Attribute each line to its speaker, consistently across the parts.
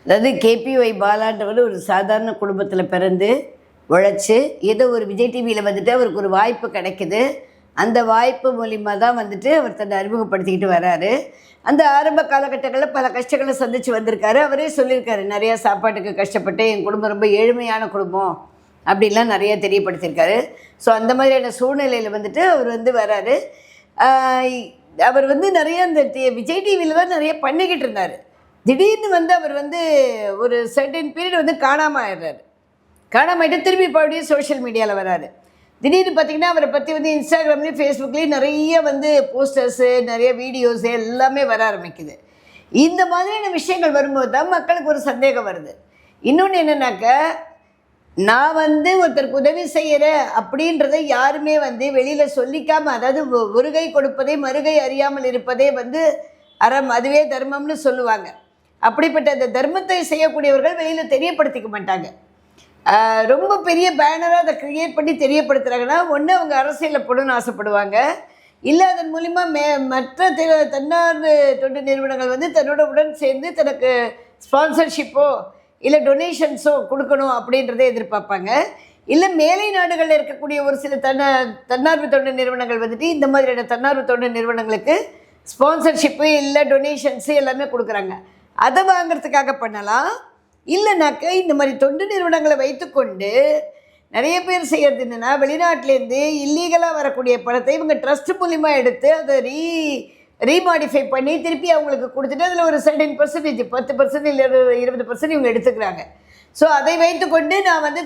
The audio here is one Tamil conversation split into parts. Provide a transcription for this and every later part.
Speaker 1: அதாவது கேபிஒய் பாலான்றவர் ஒரு சாதாரண குடும்பத்தில் பிறந்து உழைச்சி ஏதோ ஒரு விஜய் டிவியில் வந்துட்டு அவருக்கு ஒரு வாய்ப்பு கிடைக்குது. அந்த வாய்ப்பு மூலிமா தான் வந்துட்டு அவர் தன்னை அறிமுகப்படுத்திக்கிட்டு வராரு. அந்த ஆரம்ப காலகட்டங்களில் பல கஷ்டங்களை சந்தித்து வந்திருக்காரு. அவரே சொல்லியிருக்காரு, நிறையா சாப்பாட்டுக்கு கஷ்டப்பட்டு என் குடும்பம் ரொம்ப ஏழ்மையான குடும்பம் அப்படின்லாம் நிறையா தெரியப்படுத்தியிருக்காரு. ஸோ அந்த மாதிரியான சூழ்நிலையில் வந்துட்டு அவர் வந்து வராரு. அவர் வந்து நிறைய இந்த விஜய் டிவியில் தான் நிறைய பண்ணிக்கிட்டு இருந்தார். திடீர்னு வந்து அவர் வந்து ஒரு சர்டன் பீரியட் வந்து காணாமல் ஆயிடுறாரு. காணாமாயிட்டு திரும்பி மறுபடியும் சோஷியல் மீடியாவில் வராரு. திடீர்னு பார்த்திங்கன்னா அவரை பற்றி வந்து இன்ஸ்டாகிராம்லேயும் ஃபேஸ்புக்லேயும் நிறைய வந்து போஸ்டர்ஸு, நிறைய வீடியோஸு எல்லாமே வர ஆரம்பிக்குது. இந்த மாதிரியான விஷயங்கள் வரும்போது தான் மக்களுக்கு ஒரு சந்தேகம் வருது. இன்னொன்று என்னென்னாக்க, நான் வந்து ஒருத்தருக்கு உதவி செய்கிறேன் அப்படின்றத யாருமே வந்து வெளியில் சொல்லிக்காமல், அதாவது ஒரு கை கொடுப்பதே மறுகை அறியாமல் இருப்பதே வந்து அறம், அதுவே தர்மம்னு சொல்லுவாங்க. அப்படிப்பட்ட அந்த தர்மத்தை செய்யக்கூடியவர்கள் வெளியில் தெரியப்படுத்திக்க மாட்டாங்க. ரொம்ப பெரிய பேனராக அதை க்ரியேட் பண்ணி தெரியப்படுத்துகிறாங்கன்னா, ஒன்று அவங்க அரசியலில் போடணும்னு ஆசைப்படுவாங்க, இல்லை அதன் மூலிமா மற்ற தன்னார்வ தொண்டு நிறுவனங்கள் வந்து தன்னோட உடன் சேர்ந்து தனக்கு ஸ்பான்சர்ஷிப்போ இல்லை டொனேஷன்ஸோ கொடுக்கணும் அப்படின்றத எதிர்பார்ப்பாங்க. இல்லை மேலை நாடுகளில் இருக்கக்கூடிய ஒரு சில தன்னார்வ தொண்டு நிறுவனங்கள் வந்துட்டு இந்த மாதிரியான தன்னார்வ தொண்டு நிறுவனங்களுக்கு ஸ்பான்சர்ஷிப்பு இல்லை டொனேஷன்ஸு எல்லாமே கொடுக்குறாங்க. அதை வாங்கிறதுக்காக பண்ணலாம். இல்லைனாக்க இந்த மாதிரி தொண்டு நிறுவனங்களை வைத்துக்கொண்டு நிறைய பேர் செய்கிறது என்னென்னா, வெளிநாட்டிலேருந்து இல்லீகலாக வரக்கூடிய பணத்தை இவங்க ட்ரஸ்ட் மூலிமா எடுத்து அதை ரீமாடிஃபை பண்ணி திருப்பி அவங்களுக்கு கொடுத்துட்டு அதில் ஒரு 10%, 10% இல்லை 20% இவங்க எடுத்துக்கிறாங்க. ஸோ அதை வைத்துக்கொண்டு நான் வந்து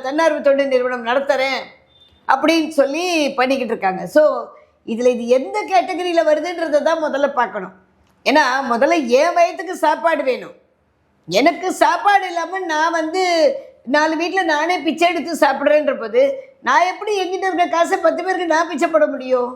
Speaker 1: தன்னார்வ தொண்டு நிறுவனம் நடத்துகிறேன் அப்படின்னு சொல்லி பண்ணிக்கிட்டு இருக்காங்க. ஸோ இதில் இது எந்த கேட்டகரியில் வருதுன்றதை தான் முதல்ல பார்க்கணும். ஏன்னா முதல்ல என் வயிற்றுக்கு சாப்பாடு வேணும். எனக்கு சாப்பாடு இல்லாமல் நான் வந்து 4 வீட்டில் நானே பிச்சை எடுத்து சாப்பிட்றேன்ற போது நான் எப்படி எங்கிட்ட இருக்க காசை 10 பேருக்கு நான் பிச்சை போட முடியும்?